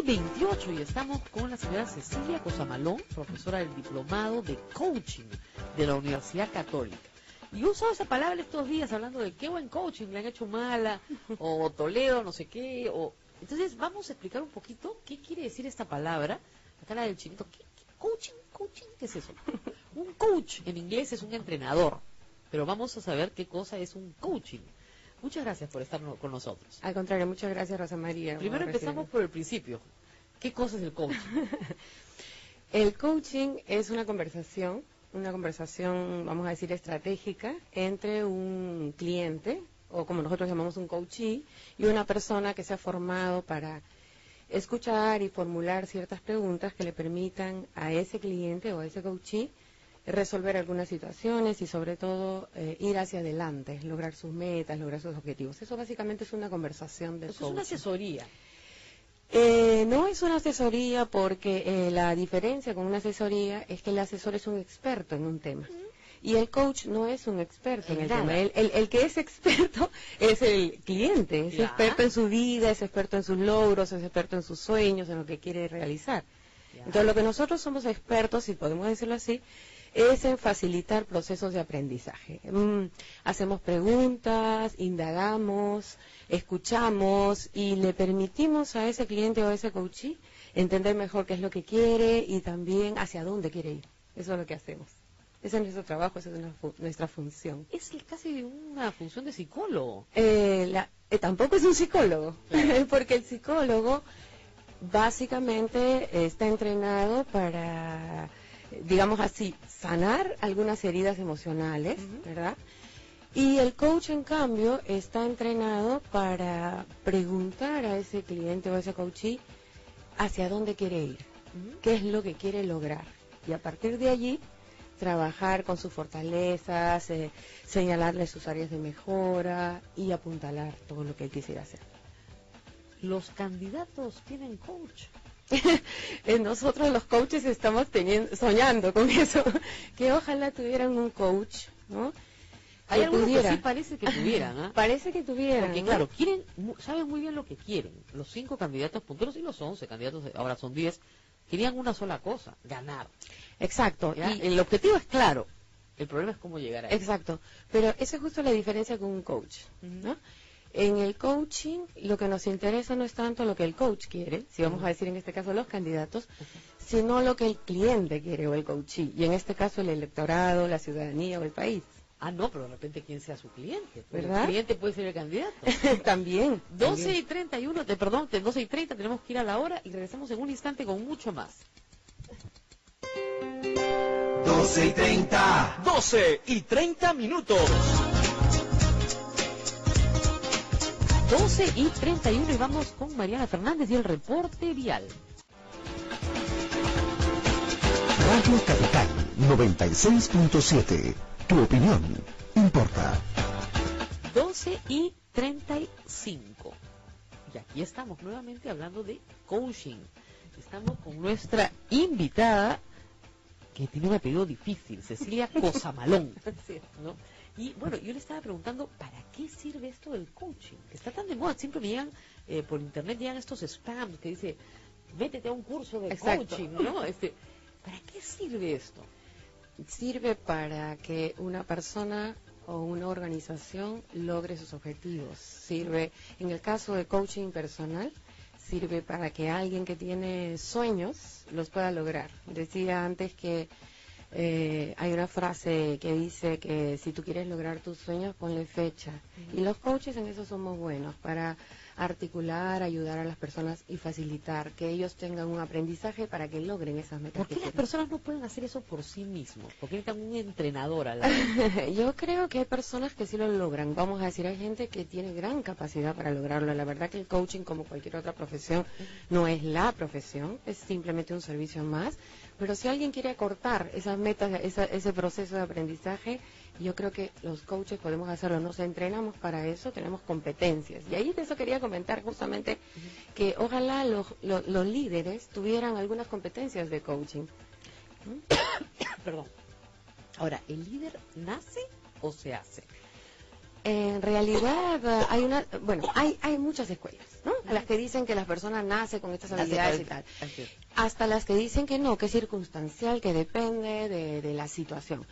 2028 y estamos con la señora Cecilia Cosamalón, profesora del diplomado de coaching de la Universidad Católica. Y he usado esa palabra estos días hablando de qué buen coaching le han hecho mala, o Toledo, no sé qué, o... Entonces vamos a explicar un poquito qué quiere decir esta palabra. Acá la del chinito, ¿qué coaching? ¿Coaching? ¿Qué es eso? Un coach en inglés es un entrenador, pero vamos a saber qué cosa es un coaching. Muchas gracias por estar con nosotros. Al contrario, muchas gracias, Rosa María. Primero empezamos por el principio. ¿Qué cosa es el coaching? El coaching es una conversación, vamos a decir, estratégica entre un cliente, o como nosotros llamamos un coachee, y una persona que se ha formado para escuchar y formular ciertas preguntas que le permitan a ese cliente o a ese coachee resolver algunas situaciones y sobre todo ir hacia adelante, lograr sus metas, lograr sus objetivos. Eso básicamente es una conversación de coaching. Es una asesoría. No es una asesoría porque la diferencia con una asesoría es que el asesor es un experto en un tema. Y el coach no es un experto en el tema. El que es experto es el cliente, es experto en su vida, es experto en sus logros, es experto en sus sueños, en lo que quiere realizar. Entonces, lo que nosotros somos expertos, si podemos decirlo así, es en facilitar procesos de aprendizaje. Hacemos preguntas, indagamos, escuchamos y le permitimos a ese cliente o a ese coachee entender mejor qué es lo que quiere y también hacia dónde quiere ir. Eso es lo que hacemos. Ese es nuestro trabajo, esa es nuestra función. Es casi una función de psicólogo. Tampoco es un psicólogo, porque el psicólogo básicamente está entrenado para, digamos así, sanar algunas heridas emocionales, ¿verdad? Y el coach, en cambio, está entrenado para preguntar a ese cliente o a ese coachee hacia dónde quiere ir, qué es lo que quiere lograr. Y a partir de allí, trabajar con sus fortalezas, señalarle sus áreas de mejora y apuntalar todo lo que él quisiera hacer. ¿Los candidatos tienen coach? Nosotros los coaches estamos soñando con eso, que ojalá tuvieran un coach, ¿no? Hay algunos que sí parece que tuvieran, ¿eh? Parece que tuvieran, porque ¿no? claro, saben muy bien lo que quieren. Los 5 candidatos punteros y los 11 candidatos, ahora son 10, querían una sola cosa, ganar. Exacto. Y el objetivo es claro, el problema es cómo llegar a él. Exacto, pero esa es justo la diferencia con un coach, ¿no? En el coaching lo que nos interesa no es tanto lo que el coach quiere, si vamos a decir en este caso los candidatos, sino lo que el cliente quiere o el coachee, y en este caso el electorado, la ciudadanía o el país. Ah, no, pero de repente quién sea su cliente, ¿verdad? El cliente puede ser el candidato. También. 12:31, perdón, 12:30 tenemos que ir a la hora y regresamos en un instante con mucho más. 12:30. 12:30 minutos. 12:31 y vamos con Mariana Fernández y el reporte vial. Radio Capital 96.7. Tu opinión importa. 12:35. Y aquí estamos nuevamente hablando de coaching. Estamos con nuestra invitada, que tiene un apellido difícil, Cecilia Cosamalón, ¿no? Y bueno, yo le estaba preguntando, ¿para qué sirve esto del coaching? Que está tan de moda, siempre me llegan, por internet llegan estos spams que dice, métete a un curso de coaching, ¿no? ¿Para qué sirve esto? Sirve para que una persona o una organización logre sus objetivos. Sirve, en el caso de coaching personal, sirve para que alguien que tiene sueños los pueda lograr. Decía antes que hay una frase que dice que si tú quieres lograr tus sueños, ponle fecha. Y los coaches en eso somos buenos, para articular, ayudar a las personas y facilitar que ellos tengan un aprendizaje para que logren esas metas. ¿Por qué las personas no pueden hacer eso por sí mismos? ¿Por qué necesitan un entrenador al lado? Yo creo que hay personas que sí lo logran. Vamos a decir, hay gente que tiene gran capacidad para lograrlo. La verdad que el coaching, como cualquier otra profesión, no es la profesión, es simplemente un servicio más. Pero si alguien quiere acortar esas metas, ese proceso de aprendizaje, yo creo que los coaches podemos hacerlo. Nos entrenamos para eso, tenemos competencias. Y ahí de eso quería comentar justamente que ojalá los líderes tuvieran algunas competencias de coaching. Perdón. Ahora, ¿el líder nace o se hace? En realidad hay muchas escuelas, ¿no? Las que dicen que las personas nacen con estas habilidades y tal. Hasta las que dicen que no, que es circunstancial, que depende de la situación.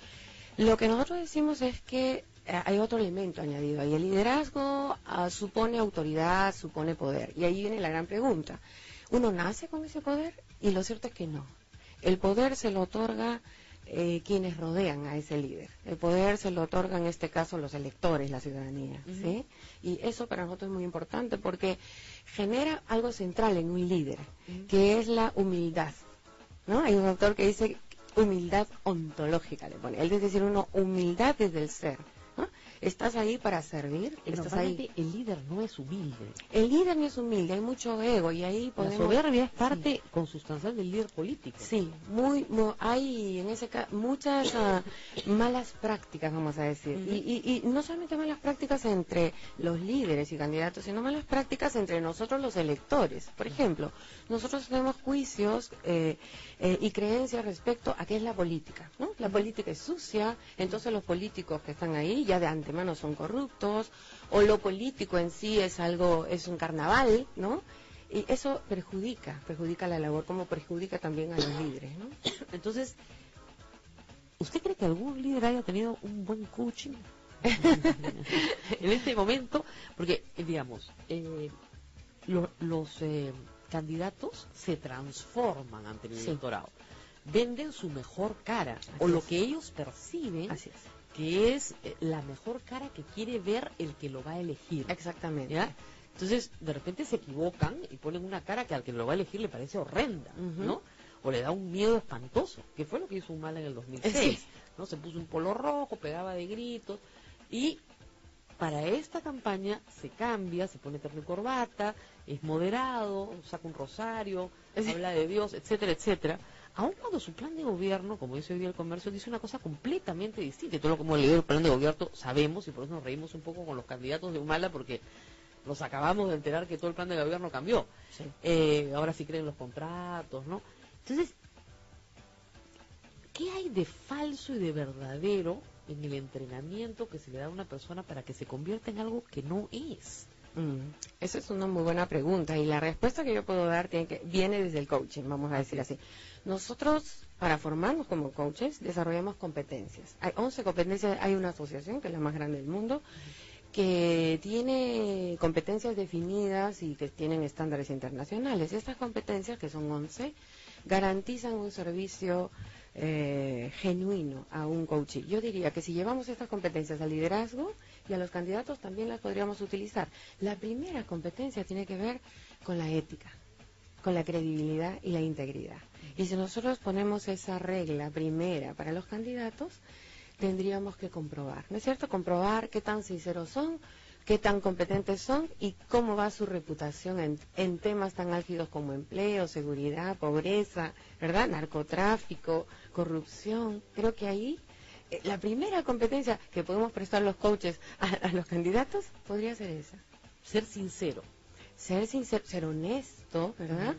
Lo que nosotros decimos es que hay otro elemento añadido ahí. El liderazgo supone autoridad, supone poder. Y ahí viene la gran pregunta. ¿Uno nace con ese poder? Y lo cierto es que no. El poder se lo otorga quienes rodean a ese líder. El poder se lo otorga en este caso los electores, la ciudadanía, ¿sí? Y eso para nosotros es muy importante porque genera algo central en un líder, que es la humildad, ¿no? Hay un autor que dice humildad ontológica, le pone. Él es decir, humildad desde el ser, ¿no? Estás ahí para servir, estás ahí. El líder no es humilde. El líder no es humilde, hay mucho ego y ahí podemos... La soberbia es parte consustancial del líder político. Sí, hay en ese caso muchas malas prácticas, vamos a decir. Y no solamente malas prácticas entre los líderes y candidatos, sino malas prácticas entre nosotros los electores. Por ejemplo, nosotros tenemos juicios y creencias respecto a qué es la política, ¿no? La política es sucia, entonces los políticos que están ahí ya de antemano son corruptos, o lo político en sí es un carnaval, ¿no? Y eso perjudica la labor, como perjudica también a los líderes, ¿no? Entonces, ¿usted cree que algún líder haya tenido un buen coaching en este momento? Porque, digamos, los candidatos se transforman ante el electorado, venden su mejor cara, o lo que ellos perciben. Así es. Que es la mejor cara que quiere ver el que lo va a elegir. Exactamente. ¿Ya? Entonces, de repente se equivocan y ponen una cara que al que lo va a elegir le parece horrenda, ¿no? O le da un miedo espantoso, que fue lo que hizo Humala en el 2006, ¿no? Se puso un polo rojo, pegaba de gritos, y para esta campaña se cambia, se pone terno y corbata, es moderado, saca un rosario, habla de Dios, etcétera, etcétera. Aun cuando su plan de gobierno, como dice hoy día el Comercio, dice una cosa completamente distinta. Y todo lo como leído el plan de gobierno sabemos, y por eso nos reímos un poco con los candidatos de Humala, porque nos acabamos de enterar que todo el plan de gobierno cambió. Sí. Ahora sí creen los contratos, ¿no? Entonces, ¿qué hay de falso y de verdadero en el entrenamiento que se le da a una persona para que se convierta en algo que no es? Esa es una muy buena pregunta y la respuesta que yo puedo dar viene desde el coaching, vamos a decir así. Nosotros, para formarnos como coaches, desarrollamos competencias. Hay 11 competencias, hay una asociación que es la más grande del mundo, que tiene competencias definidas y que tienen estándares internacionales. Estas competencias, que son 11, garantizan un servicio genuino a un coach. Yo diría que si llevamos estas competencias al liderazgo y a los candidatos también las podríamos utilizar. La primera competencia tiene que ver con la ética, con la credibilidad y la integridad. Y si nosotros ponemos esa regla primera para los candidatos, tendríamos que comprobar, ¿no es cierto? Comprobar qué tan sinceros son, qué tan competentes son y cómo va su reputación en temas tan álgidos como empleo, seguridad, pobreza, ¿verdad? Narcotráfico, corrupción. Creo que ahí la primera competencia que podemos prestar los coaches a los candidatos podría ser esa. Ser sincero. Ser sincero, ser honesto, ¿verdad?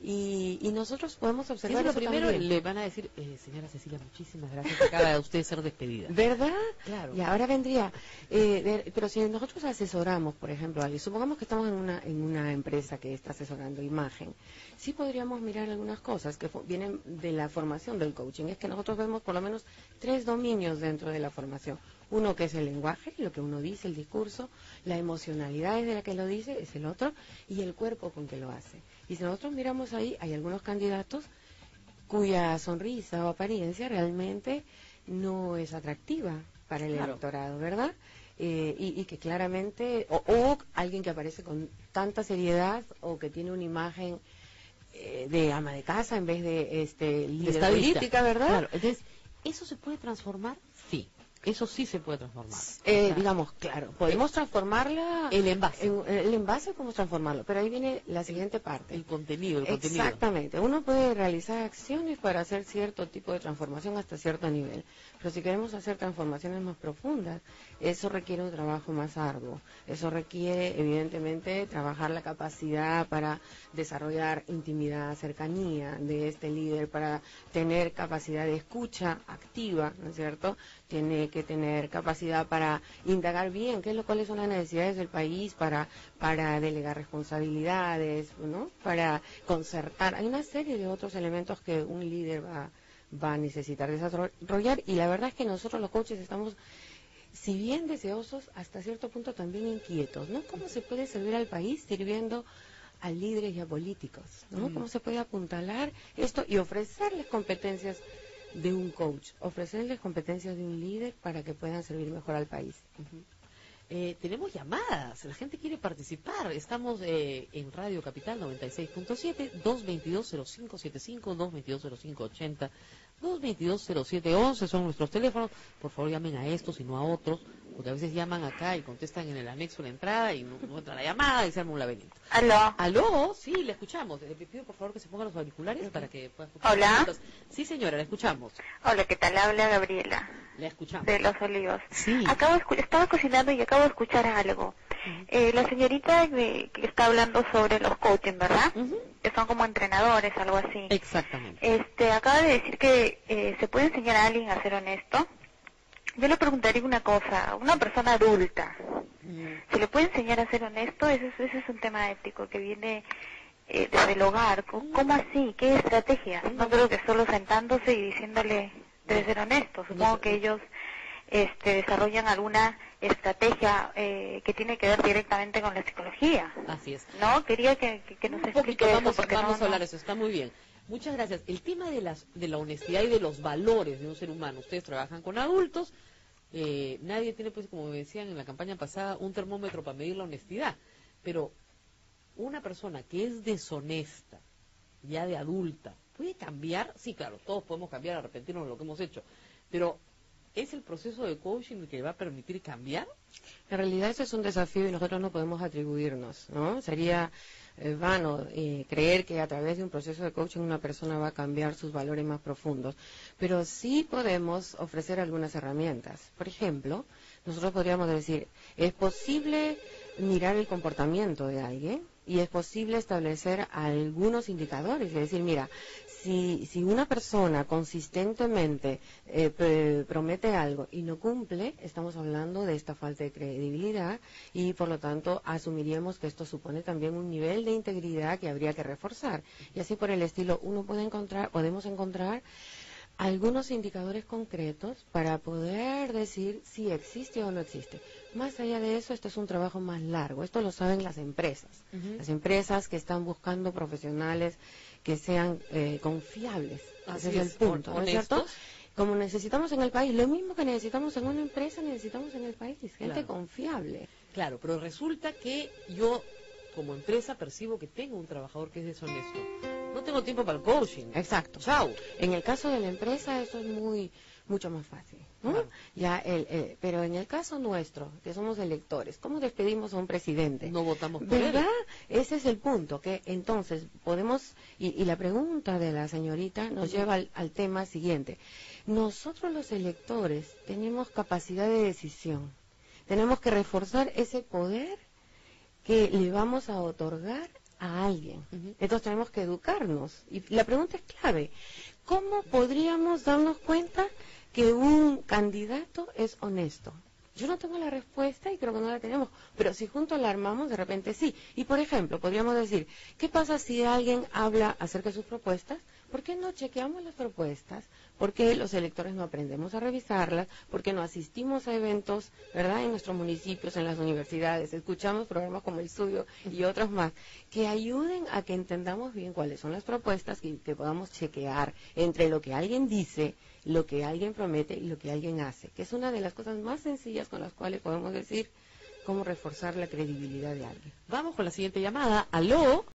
Y nosotros podemos observar eso eso primero también. Le van a decir, señora Cecilia, muchísimas gracias, acaba de usted ser despedida. ¿Verdad? Claro. Y ahora vendría, pero si nosotros asesoramos, por ejemplo, a alguien, supongamos que estamos en una empresa que está asesorando imagen, sí podríamos mirar algunas cosas que vienen de la formación del coaching. Es que nosotros vemos por lo menos 3 dominios dentro de la formación. Uno que es el lenguaje, lo que uno dice, el discurso, la emocionalidad de la que lo dice, es el otro, y el cuerpo con que lo hace. Y si nosotros miramos ahí, hay algunos candidatos cuya sonrisa o apariencia realmente no es atractiva para el electorado, ¿verdad? Y que claramente, o alguien que aparece con tanta seriedad o que tiene una imagen de ama de casa en vez de líder política, ¿verdad? Claro, entonces, ¿eso se puede transformar? Sí. Eso sí se puede transformar. Digamos, claro, podemos transformarla. El envase. El envase podemos transformarlo, pero ahí viene la siguiente parte. El contenido. Exactamente. Uno puede realizar acciones para hacer cierto tipo de transformación hasta cierto nivel. Pero si queremos hacer transformaciones más profundas, eso requiere un trabajo más arduo. Eso requiere, evidentemente, trabajar la capacidad para desarrollar intimidad, cercanía de este líder, para tener capacidad de escucha activa, ¿no es cierto? tiene que tener capacidad para indagar bien cuáles son las necesidades del país, para delegar responsabilidades, ¿no? Para concertar. Hay una serie de otros elementos que un líder va a necesitar desarrollar, y la verdad es que nosotros los coaches estamos, si bien deseosos, hasta cierto punto también inquietos, ¿no? ¿Cómo se puede servir al país sirviendo a líderes y a políticos, ¿no? ¿Cómo se puede apuntalar esto y ofrecerles competencias de un coach, ofrecerles competencias de un líder para que puedan servir mejor al país? Tenemos llamadas, la gente quiere participar. Estamos en Radio Capital 96.7, 222-0575, 222-0580, 222-0711 son nuestros teléfonos. Por favor, llamen a estos y no a otros, porque a veces llaman acá y contestan en el anexo de la entrada y no entra la llamada y se arma un laberinto. ¿Aló? ¿Aló? Sí, le escuchamos. Le pido por favor que se pongan los auriculares para que pueda escuchar. Hola. Sí, señora, la escuchamos. Hola, ¿qué tal? Habla Gabriela, La escuchamos. de Los Olivos. Sí. Estaba cocinando y acabo de escuchar algo. La señorita que está hablando sobre los coaching, ¿verdad? Que son como entrenadores, algo así. Exactamente. Acaba de decir que se puede enseñar a alguien a ser honesto. Yo le preguntaría una cosa, a una persona adulta, ¿se le puede enseñar a ser honesto? Ese es un tema ético que viene desde el hogar. ¿Cómo así? ¿Qué estrategias? No creo que solo sentándose y diciéndole debe ser honesto. Supongo que ellos desarrollan alguna estrategia que tiene que ver directamente con la psicología. Así es. ¿No? Quería que nos explique eso. Vamos a hablar de eso, está muy bien. Muchas gracias. El tema de la honestidad y de los valores de un ser humano. Ustedes trabajan con adultos. Nadie tiene, pues, como me decían en la campaña pasada, un termómetro para medir la honestidad. Pero una persona que es deshonesta, ya de adulta, ¿puede cambiar? Sí, claro, todos podemos cambiar, arrepentirnos de lo que hemos hecho. Pero ¿es el proceso de coaching el que va a permitir cambiar? En realidad ese es un desafío y nosotros no podemos atribuirnos, ¿no? Sería vano creer que a través de un proceso de coaching una persona va a cambiar sus valores más profundos, pero sí podemos ofrecer algunas herramientas. Por ejemplo, nosotros podríamos decir, es posible mirar el comportamiento de alguien y es posible establecer algunos indicadores, es decir, mira, si una persona consistentemente promete algo y no cumple, estamos hablando de esta falta de credibilidad y por lo tanto asumiríamos que esto supone también un nivel de integridad que habría que reforzar. Y así por el estilo, podemos encontrar algunos indicadores concretos para poder decir si existe o no existe. Más allá de eso, esto es un trabajo más largo. Esto lo saben las empresas. Las empresas que están buscando profesionales que sean confiables. Ese es el punto, ¿no es cierto? Como necesitamos en el país, lo mismo que necesitamos en una empresa, necesitamos en el país, gente confiable. Claro, pero resulta que yo, como empresa, percibo que tengo un trabajador que es deshonesto. No tengo tiempo para el coaching. Exacto. Chao. En el caso de la empresa eso es mucho más fácil, ¿no? Claro. Pero en el caso nuestro, que somos electores, ¿cómo despedimos a un presidente? No votamos por ¿verdad? él. Ese es el punto, que entonces podemos, y la pregunta de la señorita nos lleva al tema siguiente. Nosotros los electores tenemos capacidad de decisión, tenemos que reforzar ese poder que le vamos a otorgar a alguien. Entonces tenemos que educarnos. Y la pregunta es clave. ¿Cómo podríamos darnos cuenta que un candidato es honesto? Yo no tengo la respuesta y creo que no la tenemos, pero si juntos la armamos, de repente sí. Y por ejemplo, podríamos decir, ¿qué pasa si alguien habla acerca de sus propuestas? ¿Por qué no chequeamos las propuestas? ¿Por qué los electores no aprendemos a revisarlas? ¿Por qué no asistimos a eventos, verdad, en nuestros municipios, en las universidades? Escuchamos programas como el suyo y otros más, que ayuden a que entendamos bien cuáles son las propuestas y que podamos chequear entre lo que alguien dice, lo que alguien promete y lo que alguien hace, que es una de las cosas más sencillas con las cuales podemos decir cómo reforzar la credibilidad de alguien. Vamos con la siguiente llamada. ¿Aló?